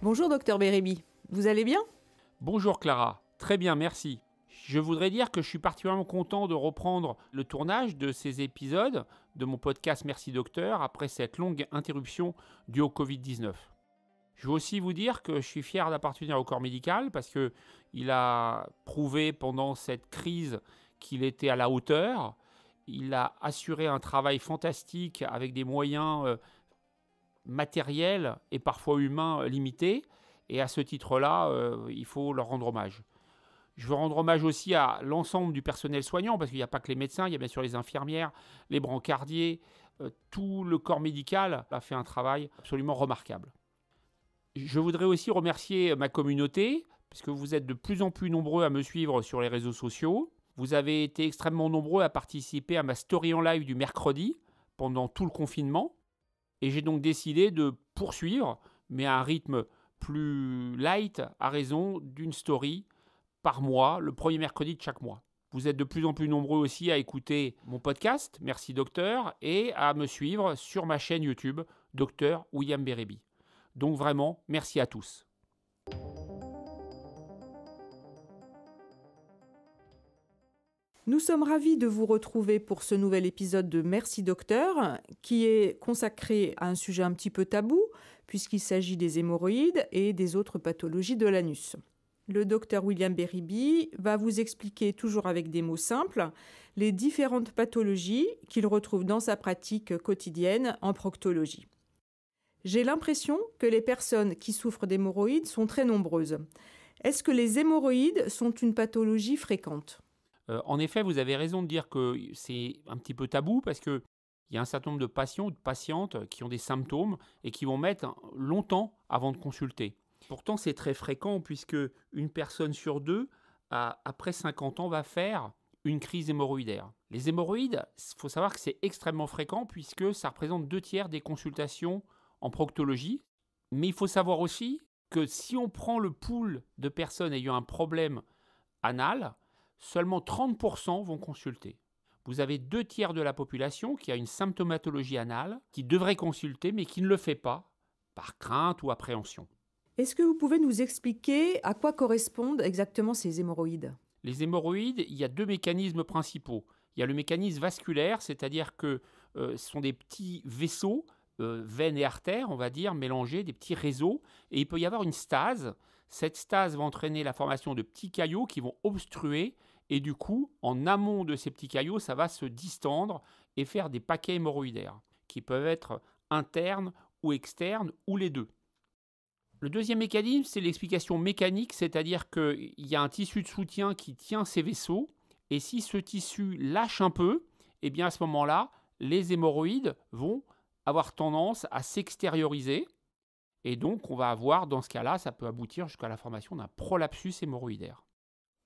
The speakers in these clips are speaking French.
Bonjour docteur Bérébi, vous allez bien? Bonjour Clara, très bien, merci. Je voudrais dire que je suis particulièrement content de reprendre le tournage de ces épisodes de mon podcast Merci Docteur après cette longue interruption due au Covid-19. Je veux aussi vous dire que je suis fier d'appartenir au corps médical parce qu'il a prouvé pendant cette crise qu'il était à la hauteur. Il a assuré un travail fantastique avec des moyens matériels et parfois humains limités. Et à ce titre-là, il faut leur rendre hommage. Je veux rendre hommage aussi à l'ensemble du personnel soignant, parce qu'il n'y a pas que les médecins, il y a bien sûr les infirmières, les brancardiers, tout le corps médical a fait un travail absolument remarquable. Je voudrais aussi remercier ma communauté, parce que vous êtes de plus en plus nombreux à me suivre sur les réseaux sociaux. Vous avez été extrêmement nombreux à participer à ma story en live du mercredi, pendant tout le confinement. Et j'ai donc décidé de poursuivre, mais à un rythme plus light, à raison d'une story par mois, le premier mercredi de chaque mois. Vous êtes de plus en plus nombreux aussi à écouter mon podcast, Merci Docteur, et à me suivre sur ma chaîne YouTube, Docteur William Bérébi. Donc vraiment, merci à tous. Nous sommes ravis de vous retrouver pour ce nouvel épisode de Merci Docteur, qui est consacré à un sujet un petit peu tabou, puisqu'il s'agit des hémorroïdes et des autres pathologies de l'anus. Le docteur William Bérébi va vous expliquer, toujours avec des mots simples, les différentes pathologies qu'il retrouve dans sa pratique quotidienne en proctologie. J'ai l'impression que les personnes qui souffrent d'hémorroïdes sont très nombreuses. Est-ce que les hémorroïdes sont une pathologie fréquente ? En effet, vous avez raison de dire que c'est un petit peu tabou parce qu'il y a un certain nombre de patients ou de patientes qui ont des symptômes et qui vont mettre longtemps avant de consulter. Pourtant, c'est très fréquent puisque une personne sur deux, après 50 ans, va faire une crise hémorroïdaire. Les hémorroïdes, il faut savoir que c'est extrêmement fréquent puisque ça représente 2/3 des consultations en proctologie. Mais il faut savoir aussi que si on prend le pool de personnes ayant un problème anal, seulement 30% vont consulter. Vous avez 2/3 de la population qui a une symptomatologie anale, qui devrait consulter mais qui ne le fait pas, par crainte ou appréhension. Est-ce que vous pouvez nous expliquer à quoi correspondent exactement ces hémorroïdes ? Les hémorroïdes, il y a 2 mécanismes principaux. Il y a le mécanisme vasculaire, c'est-à-dire que ce sont des petits vaisseaux, veines et artères, on va dire, mélangés, des petits réseaux, et il peut y avoir une stase. Cette stase va entraîner la formation de petits caillots qui vont obstruer, et du coup, en amont de ces petits caillots, ça va se distendre et faire des paquets hémorroïdaires, qui peuvent être internes ou externes, ou les deux. Le deuxième mécanisme, c'est l'explication mécanique, c'est-à-dire qu'il y a un tissu de soutien qui tient ces vaisseaux, et si ce tissu lâche un peu, eh bien à ce moment-là, les hémorroïdes vont avoir tendance à s'extérioriser, et donc on va avoir, dans ce cas-là, ça peut aboutir jusqu'à la formation d'un prolapsus hémorroïdaire.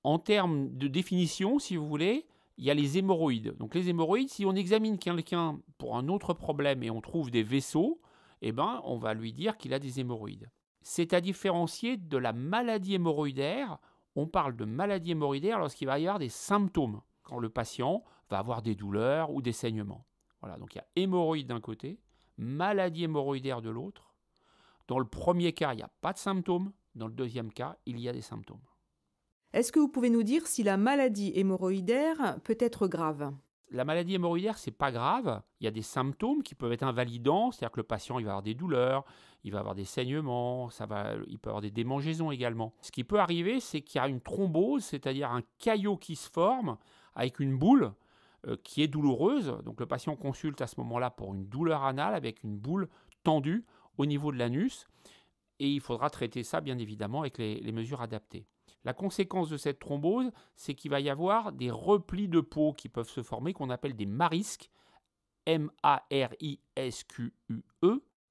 En termes de définition, si vous voulez, il y a les hémorroïdes. Donc les hémorroïdes, si on examine quelqu'un pour un autre problème et on trouve des vaisseaux, eh ben, on va lui dire qu'il a des hémorroïdes. C'est à différencier de la maladie hémorroïdaire. On parle de maladie hémorroïdaire lorsqu'il va y avoir des symptômes, quand le patient va avoir des douleurs ou des saignements. Voilà, donc il y a hémorroïde d'un côté, maladie hémorroïdaire de l'autre. Dans le premier cas, il n'y a pas de symptômes. Dans le deuxième cas, il y a des symptômes. Est-ce que vous pouvez nous dire si la maladie hémorroïdaire peut être grave ? La maladie hémorroïdaire, c'est pas grave. Il y a des symptômes qui peuvent être invalidants, c'est-à-dire que le patient il va avoir des douleurs, il va avoir des saignements, il peut avoir des démangeaisons également. Ce qui peut arriver, c'est qu'il y a une thrombose, c'est-à-dire un caillot qui se forme avec une boule qui est douloureuse. Donc le patient consulte à ce moment-là pour une douleur anale avec une boule tendue au niveau de l'anus. Et il faudra traiter ça, bien évidemment, avec les mesures adaptées. La conséquence de cette thrombose, c'est qu'il va y avoir des replis de peau qui peuvent se former, qu'on appelle des marisques, M-A-R-I-S-Q-U-E,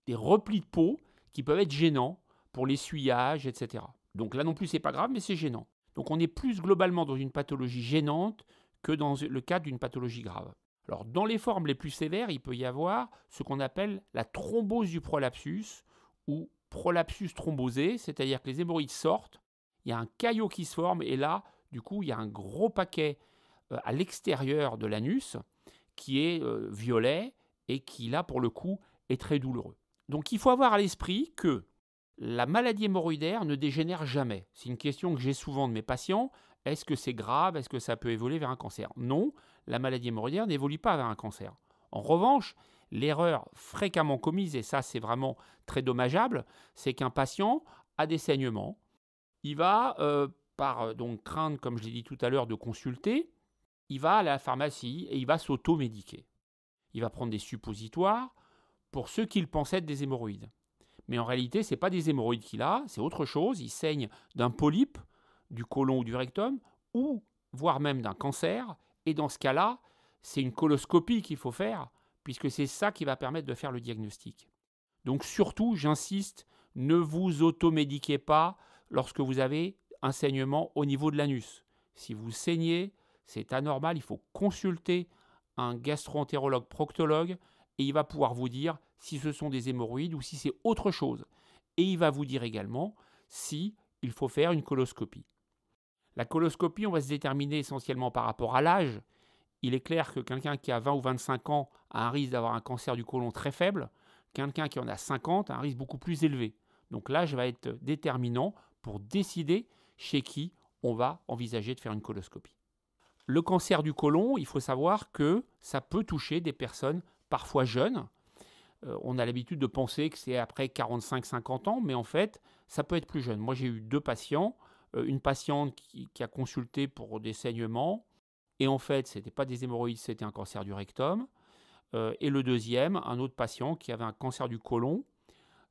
des replis de peau qui peuvent être gênants pour l'essuyage, etc. Donc là non plus, c'est pas grave, mais c'est gênant. Donc on est plus globalement dans une pathologie gênante que dans le cadre d'une pathologie grave. Alors dans les formes les plus sévères, il peut y avoir ce qu'on appelle la thrombose du prolapsus ou prolapsus thrombosé, c'est-à-dire que les hémorroïdes sortent, il y a un caillot qui se forme et là, du coup, il y a un gros paquet à l'extérieur de l'anus qui est violet et qui, là, pour le coup, est très douloureux. Donc, il faut avoir à l'esprit que La maladie hémorroïdaire ne dégénère jamais. C'est une question que j'ai souvent de mes patients. Est-ce que c'est grave? Est-ce que ça peut évoluer vers un cancer? Non, la maladie hémorroïdaire n'évolue pas vers un cancer. En revanche, l'erreur fréquemment commise, et ça c'est vraiment très dommageable, c'est qu'un patient a des saignements. Il va, par donc crainte, comme je l'ai dit tout à l'heure, de consulter, il va à la pharmacie et il va s'automédiquer. Il va prendre des suppositoires pour ceux qu'il pensait être des hémorroïdes. Mais en réalité, ce n'est pas des hémorroïdes qu'il a, c'est autre chose. Il saigne d'un polype, du côlon ou du rectum, ou voire même d'un cancer. Et dans ce cas-là, c'est une coloscopie qu'il faut faire, puisque c'est ça qui va permettre de faire le diagnostic. Donc surtout, j'insiste, ne vous automédiquez pas lorsque vous avez un saignement au niveau de l'anus. Si vous saignez, c'est anormal, il faut consulter un gastro-entérologue proctologue et il va pouvoir vous dire si ce sont des hémorroïdes ou si c'est autre chose. Et il va vous dire également si il faut faire une coloscopie. La coloscopie, on va se déterminer essentiellement par rapport à l'âge. Il est clair que quelqu'un qui a 20 ou 25 ans a un risque d'avoir un cancer du côlon très faible. Quelqu'un qui en a 50 a un risque beaucoup plus élevé. Donc l'âge va être déterminant pour décider chez qui on va envisager de faire une coloscopie. Le cancer du côlon, il faut savoir que ça peut toucher des personnes parfois jeunes. On a l'habitude de penser que c'est après 45-50 ans, mais en fait, ça peut être plus jeune. Moi, j'ai eu 2 patients. Une patiente qui a consulté pour des saignements, et en fait, ce n'était pas des hémorroïdes, c'était un cancer du rectum. Et le deuxième, un autre patient qui avait un cancer du côlon,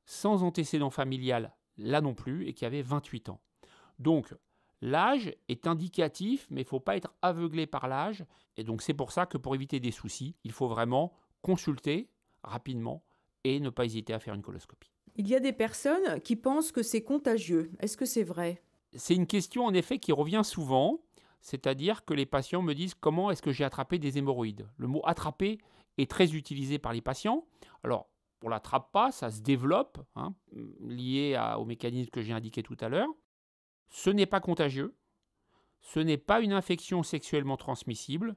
sans antécédent familial, là non plus, et qui avait 28 ans. Donc, l'âge est indicatif, mais il ne faut pas être aveuglé par l'âge. Et donc, c'est pour ça que pour éviter des soucis, il faut vraiment consulter rapidement et ne pas hésiter à faire une coloscopie. Il y a des personnes qui pensent que c'est contagieux. Est-ce que c'est vrai? C'est une question en effet qui revient souvent, c'est-à-dire que les patients me disent comment est-ce que j'ai attrapé des hémorroïdes. Le mot attraper est très utilisé par les patients. Alors, on ne l'attrape pas, ça se développe, lié au mécanisme que j'ai indiqué tout à l'heure. Ce n'est pas contagieux, ce n'est pas une infection sexuellement transmissible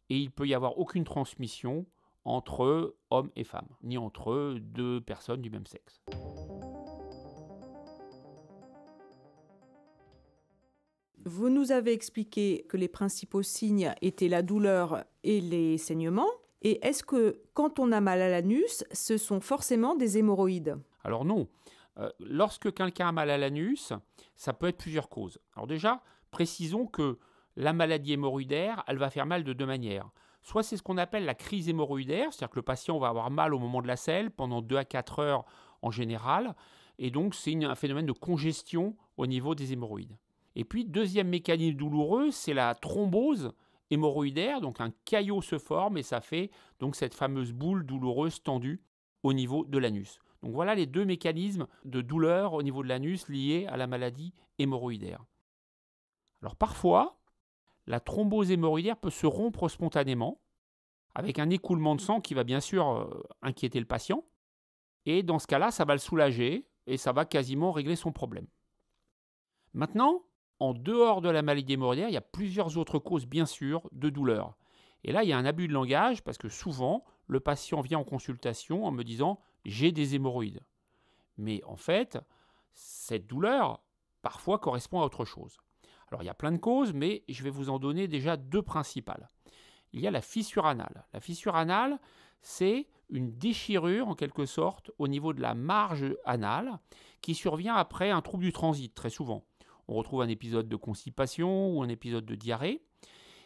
et il ne peut y avoir aucune transmission entre hommes et femmes, ni entre 2 personnes du même sexe. Vous nous avez expliqué que les principaux signes étaient la douleur et les saignements. Et est-ce que quand on a mal à l'anus, ce sont forcément des hémorroïdes? Alors non. Lorsque quelqu'un a mal à l'anus, ça peut être plusieurs causes. Alors déjà, précisons que la maladie hémorroïdaire, elle va faire mal de 2 manières. Soit c'est ce qu'on appelle la crise hémorroïdaire, c'est-à-dire que le patient va avoir mal au moment de la selle pendant 2 à 4 heures en général, et donc c'est un phénomène de congestion au niveau des hémorroïdes. Et puis, deuxième mécanisme douloureux, c'est la thrombose hémorroïdaire, donc un caillot se forme et ça fait donc cette fameuse boule douloureuse tendue au niveau de l'anus. Donc voilà les 2 mécanismes de douleur au niveau de l'anus liés à la maladie hémorroïdaire. Alors parfois, la thrombose hémorroïdaire peut se rompre spontanément avec un écoulement de sang qui va bien sûr inquiéter le patient. Et dans ce cas-là, ça va le soulager et ça va quasiment régler son problème. Maintenant, en dehors de la maladie hémorroïdaire, il y a plusieurs autres causes, bien sûr, de douleur. Et là, il y a un abus de langage parce que souvent, le patient vient en consultation en me disant « j'ai des hémorroïdes ». Mais en fait, cette douleur, parfois, correspond à autre chose. Alors, il y a plein de causes, mais je vais vous en donner déjà 2 principales. Il y a la fissure anale. La fissure anale, c'est une déchirure, en quelque sorte, au niveau de la marge anale qui survient après un trouble du transit, très souvent. On retrouve un épisode de constipation ou un épisode de diarrhée.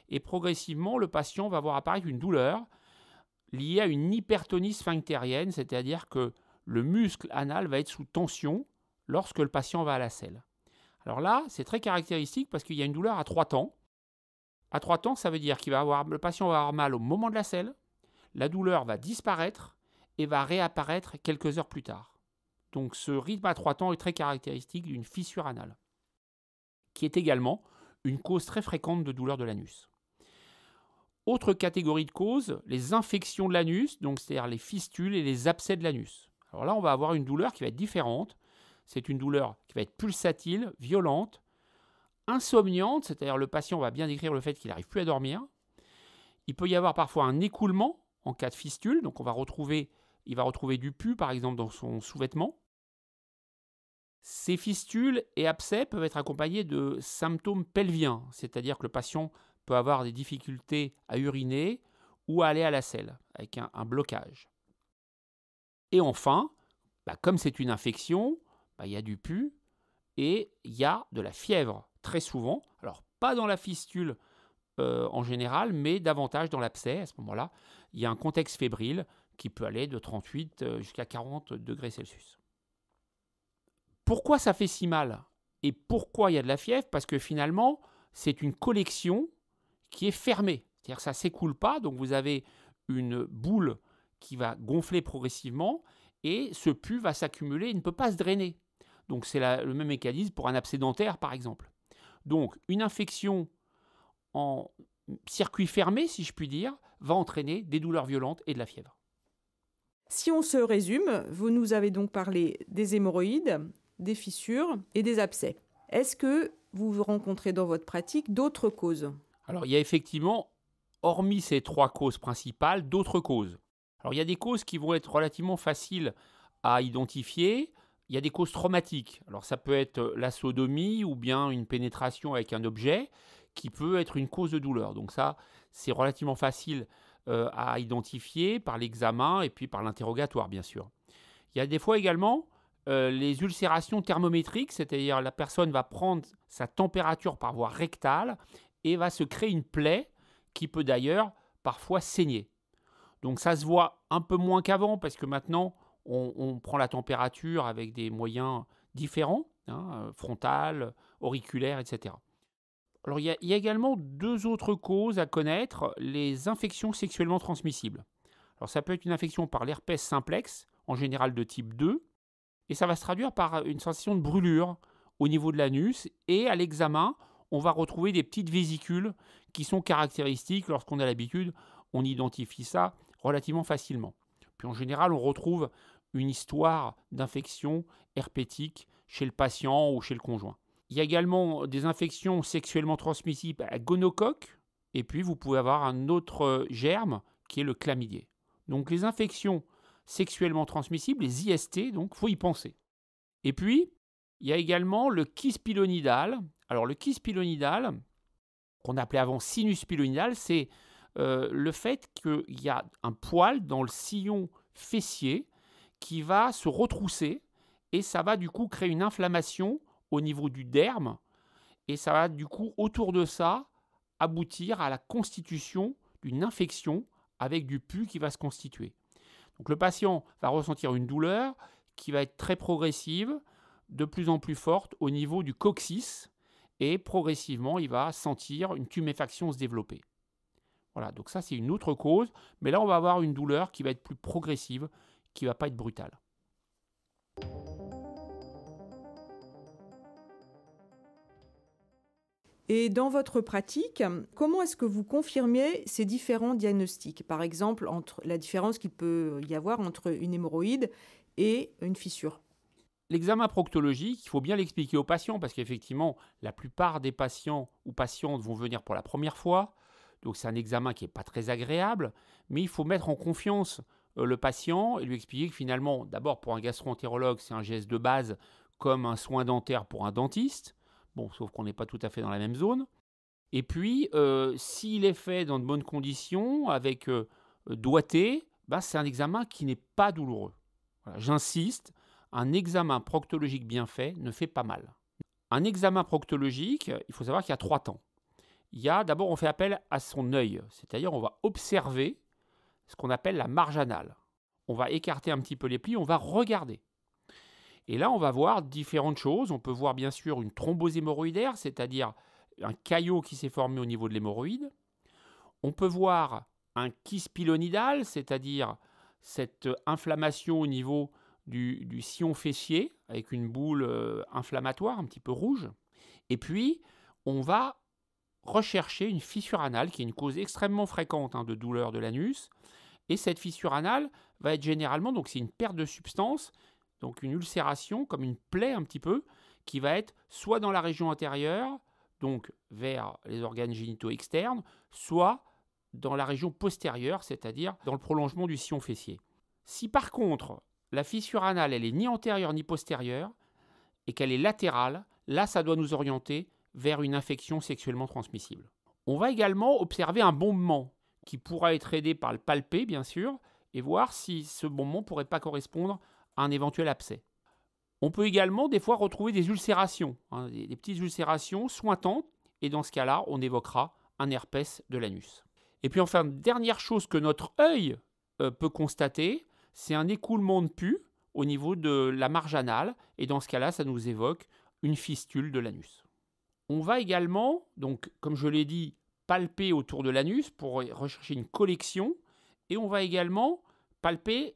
Et progressivement, le patient va voir apparaître une douleur liée à une hypertonie sphinctérienne, c'est-à-dire que le muscle anal va être sous tension lorsque le patient va à la selle. Alors là, c'est très caractéristique parce qu'il y a une douleur à 3 temps. À 3 temps, ça veut dire que le patient va avoir mal au moment de la selle, la douleur va disparaître et va réapparaître quelques heures plus tard. Donc ce rythme à 3 temps est très caractéristique d'une fissure anale, qui est également une cause très fréquente de douleur de l'anus. Autre catégorie de causes, les infections de l'anus, donc c'est-à-dire les fistules et les abcès de l'anus. Alors là, on va avoir une douleur qui va être différente. C'est une douleur qui va être pulsatile, violente, insomniante, c'est-à-dire le patient va bien décrire le fait qu'il n'arrive plus à dormir. Il peut y avoir parfois un écoulement en cas de fistule, donc il va retrouver du pus par exemple dans son sous-vêtement. Ces fistules et abcès peuvent être accompagnés de symptômes pelviens, c'est-à-dire que le patient peut avoir des difficultés à uriner ou à aller à la selle, avec un blocage. Et enfin, comme c'est une infection, il y a du pus et il y a de la fièvre, très souvent. Alors, pas dans la fistule en général, mais davantage dans l'abcès. À ce moment-là, il y a un contexte fébrile qui peut aller de 38 jusqu'à 40 degrés Celsius. Pourquoi ça fait si mal? Et pourquoi il y a de la fièvre? Parce que finalement, c'est une collection qui est fermée. C'est-à-dire que ça ne s'écoule pas, donc vous avez une boule qui va gonfler progressivement et ce pus va s'accumuler, il ne peut pas se drainer. Donc c'est le même mécanisme pour un abcès dentaire, par exemple. Donc une infection en circuit fermé, si je puis dire, va entraîner des douleurs violentes et de la fièvre. Si on se résume, vous nous avez donc parlé des hémorroïdes, des fissures et des abcès. Est-ce que vous rencontrez dans votre pratique d'autres causes? Alors il y a effectivement, hormis ces 3 causes principales, d'autres causes. Alors il y a des causes qui vont être relativement faciles à identifier. Il y a des causes traumatiques. Alors ça peut être la sodomie ou bien une pénétration avec un objet qui peut être une cause de douleur. Donc ça, c'est relativement facile à identifier par l'examen et puis par l'interrogatoire, bien sûr. Il y a des fois également les ulcérations thermométriques, c'est-à-dire la personne va prendre sa température par voie rectale et va se créer une plaie qui peut d'ailleurs parfois saigner. Donc ça se voit un peu moins qu'avant parce que maintenant on prend la température avec des moyens différents, frontal, auriculaire, etc. Alors il y a également 2 autres causes à connaître, les infections sexuellement transmissibles. Alors ça peut être une infection par l'herpès simplex, en général de type 2, et ça va se traduire par une sensation de brûlure au niveau de l'anus, et à l'examen, on va retrouver des petites vésicules qui sont caractéristiques. Lorsqu'on a l'habitude, on identifie ça relativement facilement. Puis en général, on retrouve une histoire d'infection herpétique chez le patient ou chez le conjoint. Il y a également des infections sexuellement transmissibles à gonocoque, et puis vous pouvez avoir un autre germe qui est le chlamydier. Donc les infections sexuellement transmissibles, les IST, donc il faut y penser. Et puis, il y a également le kyste pilonidal. Alors le kyste pilonidal, qu'on appelait avant sinus pilonidal, c'est le fait qu'il y a un poil dans le sillon fessier qui va se retrousser et ça va du coup créer une inflammation au niveau du derme et ça va du coup autour de ça aboutir à la constitution d'une infection avec du pus qui va se constituer. Donc le patient va ressentir une douleur qui va être très progressive, de plus en plus forte au niveau du coccyx et progressivement il va sentir une tuméfaction se développer. Voilà, donc ça c'est une autre cause, mais là on va avoir une douleur qui va être plus progressive, qui ne va pas être brutale. Et dans votre pratique, comment est-ce que vous confirmez ces différents diagnostics? Par exemple, entre la différence qu'il peut y avoir entre une hémorroïde et une fissure. L'examen proctologique, il faut bien l'expliquer aux patients parce qu'effectivement, la plupart des patients ou patientes vont venir pour la première fois. Donc c'est un examen qui n'est pas très agréable, mais il faut mettre en confiance le patient et lui expliquer que finalement, d'abord pour un gastro-entérologue, c'est un geste de base comme un soin dentaire pour un dentiste. Bon, sauf qu'on n'est pas tout à fait dans la même zone. Et puis, s'il est fait dans de bonnes conditions, avec doigté, c'est un examen qui n'est pas douloureux. Voilà, j'insiste, un examen proctologique bien fait ne fait pas mal. Un examen proctologique, il faut savoir qu'il y a 3 temps. Il y a d'abord, on fait appel à son œil, c'est-à-dire on va observer ce qu'on appelle la marge anale. On va écarter un petit peu les plis, on va regarder. Et là, on va voir différentes choses. On peut voir bien sûr une thrombose hémorroïdaire, c'est-à-dire un caillot qui s'est formé au niveau de l'hémorroïde. On peut voir un kyste pilonidal, c'est-à-dire cette inflammation au niveau du sillon fessier, avec une boule inflammatoire un petit peu rouge. Et puis, on va rechercher une fissure anale, qui est une cause extrêmement fréquente de douleur de l'anus. Et cette fissure anale va être généralement, donc c'est une perte de substance, donc une ulcération, comme une plaie un petit peu, qui va être soit dans la région intérieure, donc vers les organes génitaux externes, soit dans la région postérieure, c'est-à-dire dans le prolongement du sillon fessier. Si par contre, la fissure anale, elle est ni antérieure ni postérieure, et qu'elle est latérale, là, ça doit nous orienter vers une infection sexuellement transmissible. On va également observer un bombement qui pourra être aidé par le palpé, bien sûr, et voir si ce bombement ne pourrait pas correspondre à un éventuel abcès. On peut également des fois retrouver des ulcérations, des petites ulcérations sointantes, et dans ce cas-là, on évoquera un herpès de l'anus. Et puis enfin, dernière chose que notre œil peut constater, c'est un écoulement de pus au niveau de la marge anale, et dans ce cas-là, ça nous évoque une fistule de l'anus. On va également, donc comme je l'ai dit, palper autour de l'anus pour rechercher une collection, et on va également palper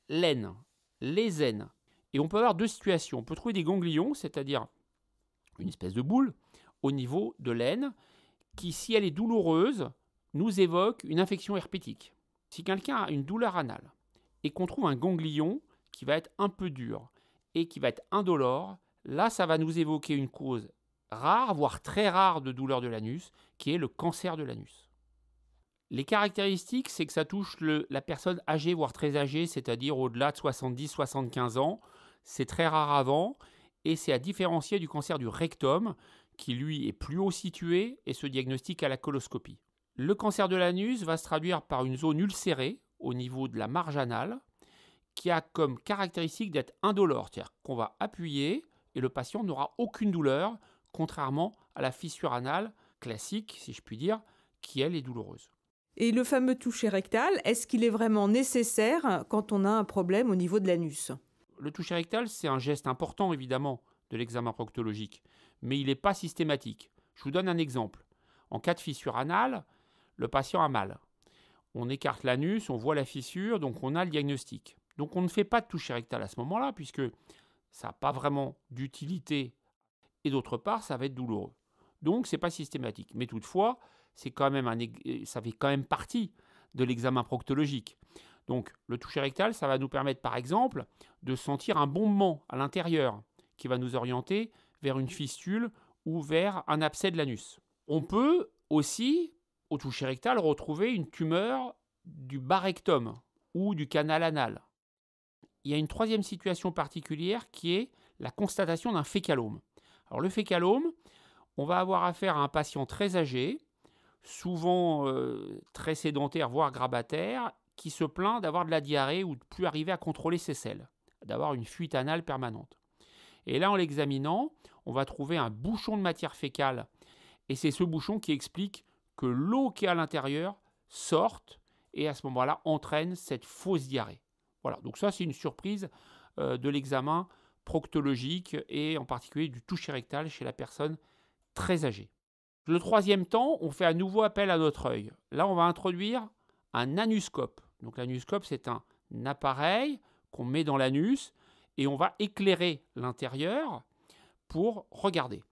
l'aine, les aines. Et on peut avoir deux situations. On peut trouver des ganglions, c'est-à-dire une espèce de boule au niveau de l'aine, qui, si elle est douloureuse, nous évoque une infection herpétique. Si quelqu'un a une douleur anale et qu'on trouve un ganglion qui va être un peu dur et qui va être indolore, là, ça va nous évoquer une cause rare, voire très rare de douleur de l'anus, qui est le cancer de l'anus. Les caractéristiques, c'est que ça touche la personne âgée, voire très âgée, c'est-à-dire au-delà de 70-75 ans. C'est très rare avant, et c'est à différencier du cancer du rectum, qui lui est plus haut situé et se diagnostique à la coloscopie. Le cancer de l'anus va se traduire par une zone ulcérée au niveau de la marge anale, qui a comme caractéristique d'être indolore, c'est-à-dire qu'on va appuyer et le patient n'aura aucune douleur, contrairement à la fissure anale classique, si je puis dire, qui elle est douloureuse. Et le fameux toucher rectal, est-ce qu'il est vraiment nécessaire quand on a un problème au niveau de l'anus ? Le toucher rectal, c'est un geste important, évidemment, de l'examen proctologique, mais il n'est pas systématique. Je vous donne un exemple. En cas de fissure anale, le patient a mal. On écarte l'anus, on voit la fissure, donc on a le diagnostic. Donc on ne fait pas de toucher rectal à ce moment-là, puisque ça n'a pas vraiment d'utilité, et d'autre part, ça va être douloureux. Donc ce n'est pas systématique. Mais toutefois, ça fait quand même partie de l'examen proctologique. Donc le toucher rectal, ça va nous permettre par exemple de sentir un bombement à l'intérieur qui va nous orienter vers une fistule ou vers un abcès de l'anus. On peut aussi, au toucher rectal, retrouver une tumeur du bas rectum ou du canal anal. Il y a une troisième situation particulière qui est la constatation d'un fécalome. Alors le fécalome, on va avoir affaire à un patient très âgé, souvent très sédentaire, voire grabataire, qui se plaint d'avoir de la diarrhée ou de ne plus arriver à contrôler ses selles, d'avoir une fuite anale permanente. Et là, en l'examinant, on va trouver un bouchon de matière fécale. Et c'est ce bouchon qui explique que l'eau qui est à l'intérieur sorte et à ce moment-là entraîne cette fausse diarrhée. Voilà, donc ça c'est une surprise de l'examen proctologique et en particulier du toucher rectal chez la personne très âgée. Le troisième temps, on fait à nouveau appel à notre œil. Là, on va introduire un anuscope. Donc l'anuscope, c'est un appareil qu'on met dans l'anus et on va éclairer l'intérieur pour regarder.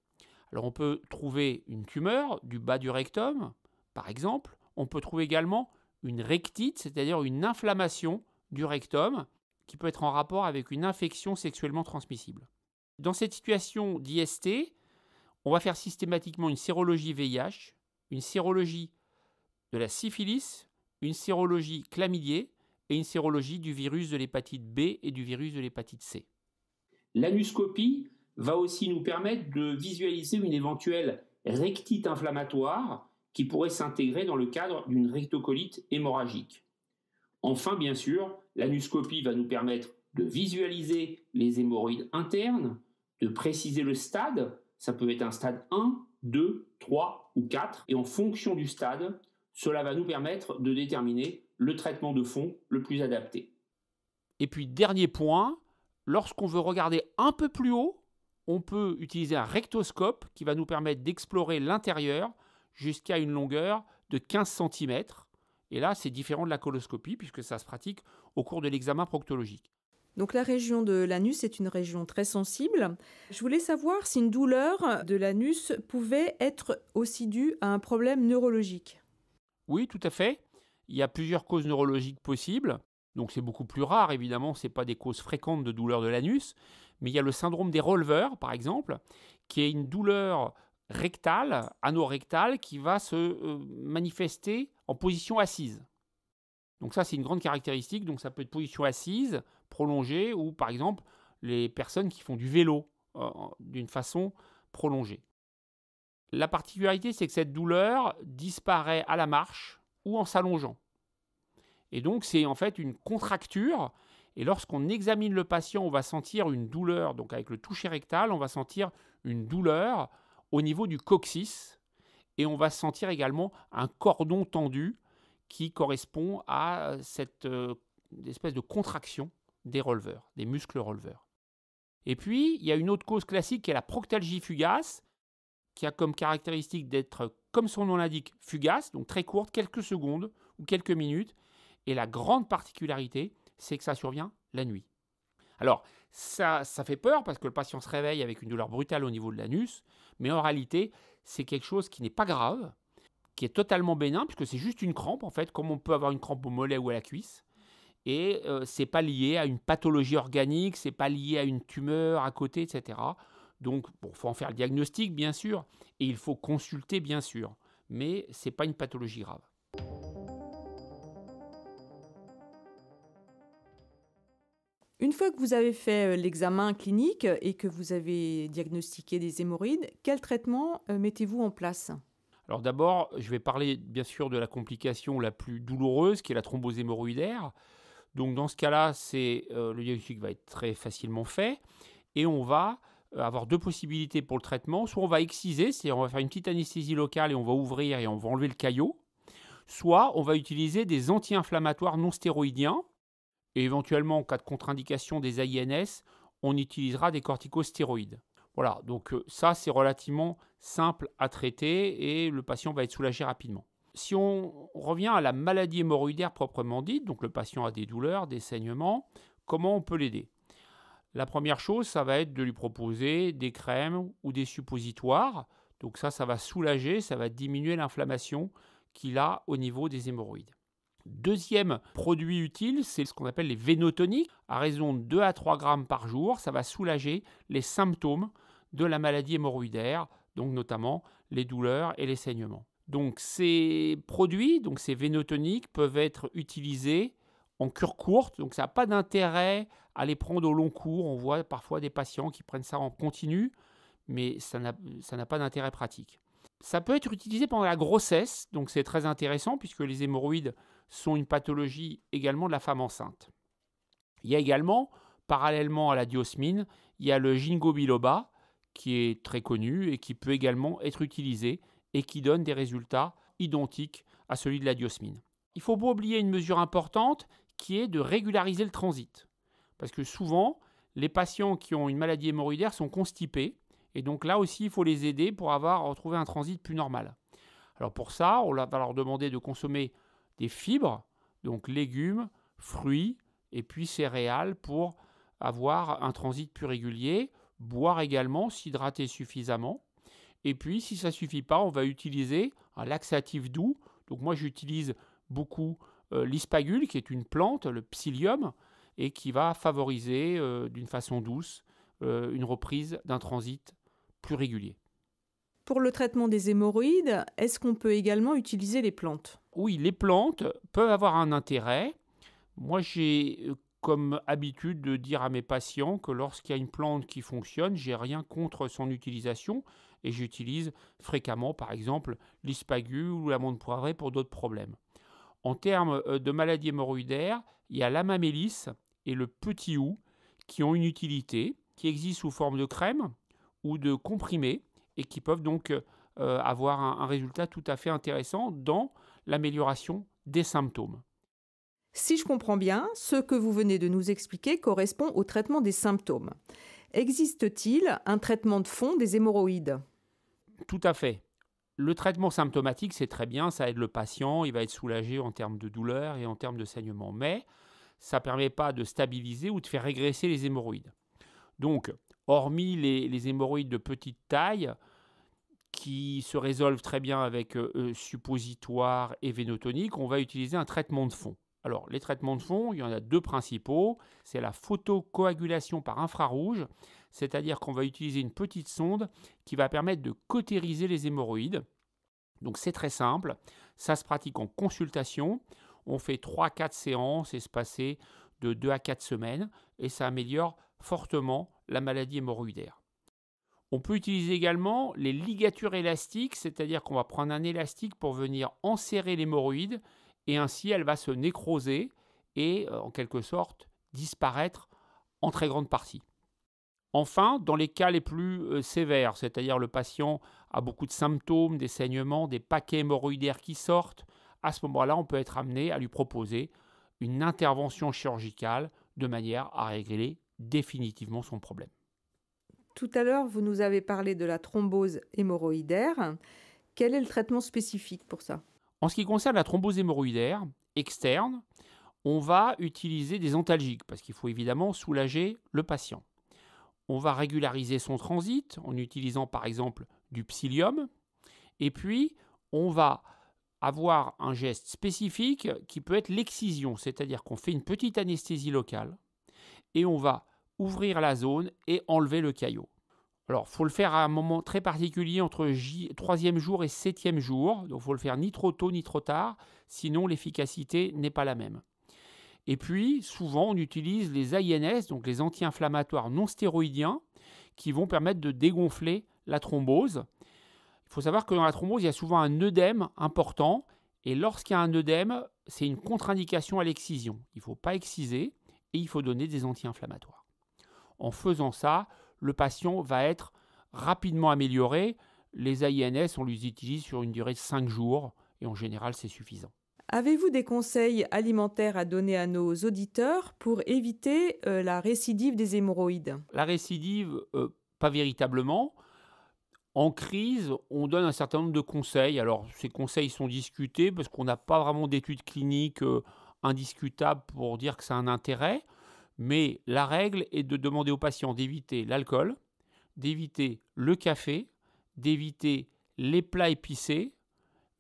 Alors on peut trouver une tumeur du bas du rectum, par exemple. On peut trouver également une rectite, c'est-à-dire une inflammation du rectum qui peut être en rapport avec une infection sexuellement transmissible. Dans cette situation d'IST, on va faire systématiquement une sérologie VIH, une sérologie de la syphilis, une sérologie chlamydiée et une sérologie du virus de l'hépatite B et du virus de l'hépatite C. L'anuscopie va aussi nous permettre de visualiser une éventuelle rectite inflammatoire qui pourrait s'intégrer dans le cadre d'une rectocolite hémorragique. Enfin, bien sûr, l'anuscopie va nous permettre de visualiser les hémorroïdes internes, de préciser le stade. Ça peut être un stade 1, 2, 3 ou 4. Et en fonction du stade, cela va nous permettre de déterminer le traitement de fond le plus adapté. Et puis, dernier point, lorsqu'on veut regarder un peu plus haut, on peut utiliser un rectoscope qui va nous permettre d'explorer l'intérieur jusqu'à une longueur de 15 cm. Et là, c'est différent de la coloscopie puisque ça se pratique au cours de l'examen proctologique. Donc la région de l'anus est une région très sensible. Je voulais savoir si une douleur de l'anus pouvait être aussi due à un problème neurologique. Oui, tout à fait. Il y a plusieurs causes neurologiques possibles. Donc c'est beaucoup plus rare, évidemment, ce n'est pas des causes fréquentes de douleur de l'anus. Mais il y a le syndrome des Rolvers, par exemple, qui est une douleur rectale, anorectale, qui va se manifester en position assise. Donc ça, c'est une grande caractéristique. Donc ça peut être position assise, prolongée, ou par exemple, les personnes qui font du vélo d'une façon prolongée. La particularité, c'est que cette douleur disparaît à la marche ou en s'allongeant. Et donc, c'est en fait une contracture. Et lorsqu'on examine le patient, on va sentir une douleur. Donc, avec le toucher rectal, on va sentir une douleur au niveau du coccyx. Et on va sentir également un cordon tendu qui correspond à cette espèce de contraction des releveurs, des muscles releveurs. Et puis, il y a une autre cause classique qui est la proctalgie fugace, qui a comme caractéristique d'être, comme son nom l'indique, fugace, donc très courte, quelques secondes ou quelques minutes. Et la grande particularité, c'est que ça survient la nuit. Alors, ça fait peur parce que le patient se réveille avec une douleur brutale au niveau de l'anus, mais en réalité, c'est quelque chose qui n'est pas grave, qui est totalement bénin, puisque c'est juste une crampe, en fait, comme on peut avoir une crampe au mollet ou à la cuisse. Et ce n'est pas lié à une pathologie organique, ce n'est pas lié à une tumeur à côté, etc. Donc, il faut en faire le diagnostic, bien sûr, et il faut consulter, bien sûr, mais ce n'est pas une pathologie grave. Une fois que vous avez fait l'examen clinique et que vous avez diagnostiqué des hémorroïdes, quel traitement mettez-vous en place ? Alors d'abord, je vais parler bien sûr de la complication la plus douloureuse, qui est la thrombose hémorroïdaire. Donc dans ce cas-là, le diagnostic va être très facilement fait et on va avoir deux possibilités pour le traitement. Soit on va exciser, c'est-à-dire on va faire une petite anesthésie locale et on va ouvrir et on va enlever le caillot. Soit on va utiliser des anti-inflammatoires non stéroïdiens. Et éventuellement, en cas de contre-indication des AINS, on utilisera des corticostéroïdes. Voilà, donc ça, c'est relativement simple à traiter et le patient va être soulagé rapidement. Si on revient à la maladie hémorroïdaire proprement dite, donc le patient a des douleurs, des saignements, comment on peut l'aider ? La première chose, ça va être de lui proposer des crèmes ou des suppositoires. Donc ça va soulager, ça va diminuer l'inflammation qu'il a au niveau des hémorroïdes. Deuxième produit utile, c'est ce qu'on appelle les vénotoniques. À raison de 2 à 3 grammes par jour, ça va soulager les symptômes de la maladie hémorroïdaire, donc notamment les douleurs et les saignements. Donc ces produits, donc ces vénotoniques, peuvent être utilisés en cure courte, donc ça n'a pas d'intérêt à les prendre au long cours. On voit parfois des patients qui prennent ça en continu, mais ça n'a pas d'intérêt pratique. Ça peut être utilisé pendant la grossesse, donc c'est très intéressant puisque les hémorroïdes sont une pathologie également de la femme enceinte. Il y a également, parallèlement à la diosmine, il y a le ginkgo biloba qui est très connu et qui peut également être utilisé et qui donne des résultats identiques à celui de la diosmine. Il ne faut pas oublier une mesure importante qui est de régulariser le transit. Parce que souvent, les patients qui ont une maladie hémorroïdaire sont constipés et donc là aussi, il faut les aider pour retrouver un transit plus normal. Alors pour ça, on va leur demander de consommer des fibres, donc légumes, fruits et puis céréales pour avoir un transit plus régulier. Boire également, s'hydrater suffisamment. Et puis, si ça ne suffit pas, on va utiliser un laxatif doux. Donc moi, j'utilise beaucoup l'ispagule, qui est une plante, le psyllium, et qui va favoriser d'une façon douce une reprise d'un transit plus régulier. Pour le traitement des hémorroïdes, est-ce qu'on peut également utiliser les plantes ? Oui, les plantes peuvent avoir un intérêt. Moi, j'ai comme habitude de dire à mes patients que lorsqu'il y a une plante qui fonctionne, j'ai rien contre son utilisation et j'utilise fréquemment, par exemple, l'ispagule ou l'amande poivrée pour d'autres problèmes. En termes de maladies hémorroïdaires, il y a l'amamélis et le petit houx qui ont une utilité, qui existent sous forme de crème ou de comprimés et qui peuvent donc avoir un résultat tout à fait intéressant dans l'amélioration des symptômes. Si je comprends bien, ce que vous venez de nous expliquer correspond au traitement des symptômes. Existe-t-il un traitement de fond des hémorroïdes ? Tout à fait. Le traitement symptomatique, c'est très bien, ça aide le patient, il va être soulagé en termes de douleur et en termes de saignement, mais ça ne permet pas de stabiliser ou de faire régresser les hémorroïdes. Donc, hormis les hémorroïdes de petite taille, qui se résolvent très bien avec suppositoire et vénotonique, on va utiliser un traitement de fond. Alors, les traitements de fond, il y en a deux principaux. C'est la photocoagulation par infrarouge, c'est-à-dire qu'on va utiliser une petite sonde qui va permettre de cautériser les hémorroïdes. Donc, c'est très simple. Ça se pratique en consultation. On fait 3-4 séances espacées de 2 à 4 semaines et ça améliore fortement la maladie hémorroïdaire. On peut utiliser également les ligatures élastiques, c'est-à-dire qu'on va prendre un élastique pour venir enserrer l'hémorroïde et ainsi elle va se nécroser et en quelque sorte disparaître en très grande partie. Enfin, dans les cas les plus sévères, c'est-à-dire le patient a beaucoup de symptômes, des saignements, des paquets hémorroïdaires qui sortent, à ce moment-là, on peut être amené à lui proposer une intervention chirurgicale de manière à régler définitivement son problème. Tout à l'heure, vous nous avez parlé de la thrombose hémorroïdaire. Quel est le traitement spécifique pour ça? En ce qui concerne la thrombose hémorroïdaire externe, on va utiliser des antalgiques parce qu'il faut évidemment soulager le patient. On va régulariser son transit en utilisant par exemple du psyllium. Et puis, on va avoir un geste spécifique qui peut être l'excision, c'est-à-dire qu'on fait une petite anesthésie locale et on va ouvrir la zone et enlever le caillot. Alors, il faut le faire à un moment très particulier entre le 3e jour et 7e jour. Donc, il ne faut le faire ni trop tôt ni trop tard, sinon l'efficacité n'est pas la même. Et puis, souvent, on utilise les AINS, donc les anti-inflammatoires non stéroïdiens, qui vont permettre de dégonfler la thrombose. Il faut savoir que dans la thrombose, il y a souvent un œdème important. Et lorsqu'il y a un œdème, c'est une contre-indication à l'excision. Il ne faut pas exciser et il faut donner des anti-inflammatoires. En faisant ça, le patient va être rapidement amélioré. Les AINS, on les utilise sur une durée de 5 jours et en général, c'est suffisant. Avez-vous des conseils alimentaires à donner à nos auditeurs pour éviter la récidive des hémorroïdes? La récidive, pas véritablement. En crise, on donne un certain nombre de conseils. Alors, ces conseils sont discutés parce qu'on n'a pas vraiment d'études cliniques indiscutables pour dire que ça a un intérêt. Mais la règle est de demander aux patients d'éviter l'alcool, d'éviter le café, d'éviter les plats épicés,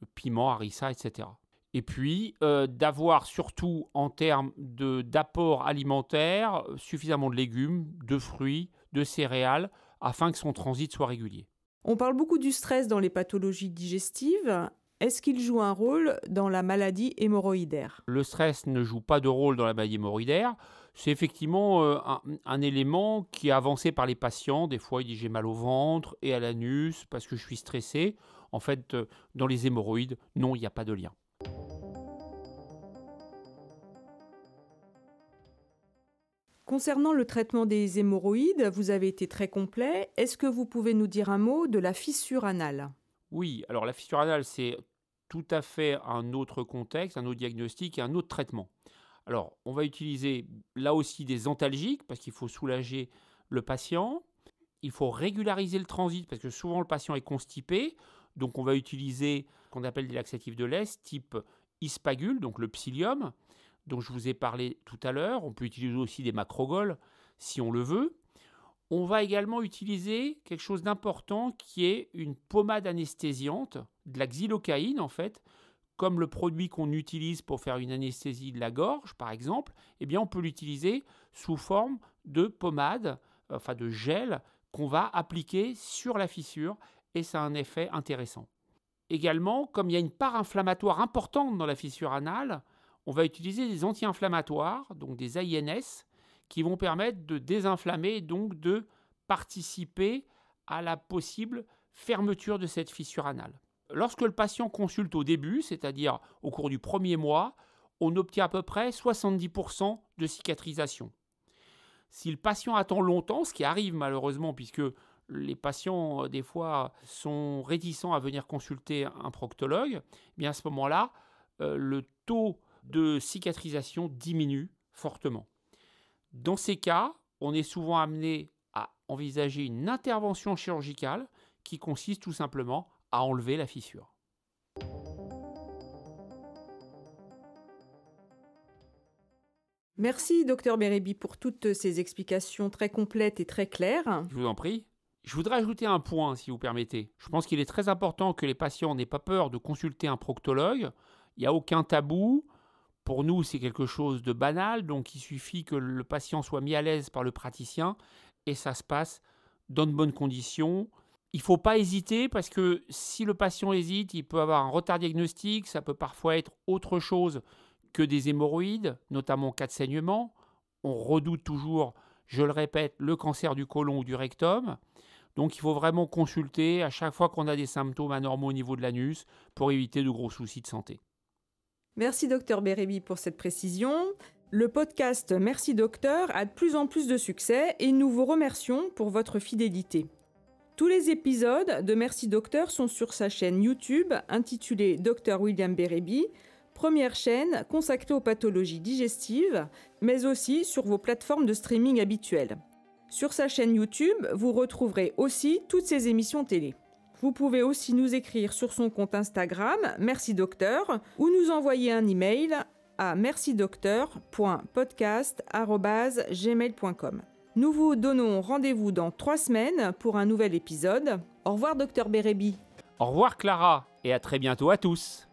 le piment, harissa, etc. Et puis, d'avoir surtout en termes d'apport alimentaire suffisamment de légumes, de fruits, de céréales, afin que son transit soit régulier. On parle beaucoup du stress dans les pathologies digestives. Est-ce qu'il joue un rôle dans la maladie hémorroïdaire? Le stress ne joue pas de rôle dans la maladie hémorroïdaire. C'est effectivement un élément qui est avancé par les patients. Des fois, ils disent j'ai mal au ventre et à l'anus parce que je suis stressé. En fait, dans les hémorroïdes, non, il n'y a pas de lien. Concernant le traitement des hémorroïdes, vous avez été très complet. Est-ce que vous pouvez nous dire un mot de la fissure anale? Oui, alors la fissure anale, c'est tout à fait un autre contexte, un autre diagnostic et un autre traitement. Alors, on va utiliser là aussi des antalgiques parce qu'il faut soulager le patient. Il faut régulariser le transit parce que souvent le patient est constipé. Donc, on va utiliser ce qu'on appelle des laxatifs de l'Est type Ispagul, donc le psyllium, dont je vous ai parlé tout à l'heure. On peut utiliser aussi des macrogols si on le veut. On va également utiliser quelque chose d'important qui est une pommade anesthésiante, de la xylocaïne en fait, comme le produit qu'on utilise pour faire une anesthésie de la gorge par exemple. Eh bien on peut l'utiliser sous forme de pommade, enfin de gel qu'on va appliquer sur la fissure et ça a un effet intéressant. Également, comme il y a une part inflammatoire importante dans la fissure anale, on va utiliser des anti-inflammatoires, donc des AINS, qui vont permettre de désinflammer et donc de participer à la possible fermeture de cette fissure anale. Lorsque le patient consulte au début, c'est-à-dire au cours du premier mois, on obtient à peu près 70% de cicatrisation. Si le patient attend longtemps, ce qui arrive malheureusement puisque les patients des fois sont réticents à venir consulter un proctologue, eh bien à ce moment-là, le taux de cicatrisation diminue fortement. Dans ces cas, on est souvent amené à envisager une intervention chirurgicale qui consiste tout simplement à enlever la fissure. Merci, Dr Bérébi, pour toutes ces explications très complètes et très claires. Je vous en prie. Je voudrais ajouter un point, si vous permettez. Je pense qu'il est très important que les patients n'aient pas peur de consulter un proctologue. Il n'y a aucun tabou. Pour nous, c'est quelque chose de banal, donc il suffit que le patient soit mis à l'aise par le praticien et ça se passe dans de bonnes conditions. Il ne faut pas hésiter parce que si le patient hésite, il peut avoir un retard diagnostique, ça peut parfois être autre chose que des hémorroïdes, notamment en cas de saignement. On redoute toujours, je le répète, le cancer du côlon ou du rectum. Donc il faut vraiment consulter à chaque fois qu'on a des symptômes anormaux au niveau de l'anus pour éviter de gros soucis de santé. Merci Dr Bérébi pour cette précision. Le podcast Merci Docteur a de plus en plus de succès et nous vous remercions pour votre fidélité. Tous les épisodes de Merci Docteur sont sur sa chaîne YouTube intitulée Dr William Bérébi, première chaîne consacrée aux pathologies digestives, mais aussi sur vos plateformes de streaming habituelles. Sur sa chaîne YouTube, vous retrouverez aussi toutes ses émissions télé. Vous pouvez aussi nous écrire sur son compte Instagram Merci Docteur ou nous envoyer un email à mercidocteur.podcast@gmail.com. Nous vous donnons rendez-vous dans 3 semaines pour un nouvel épisode. Au revoir Dr Bérébi. Au revoir Clara et à très bientôt à tous.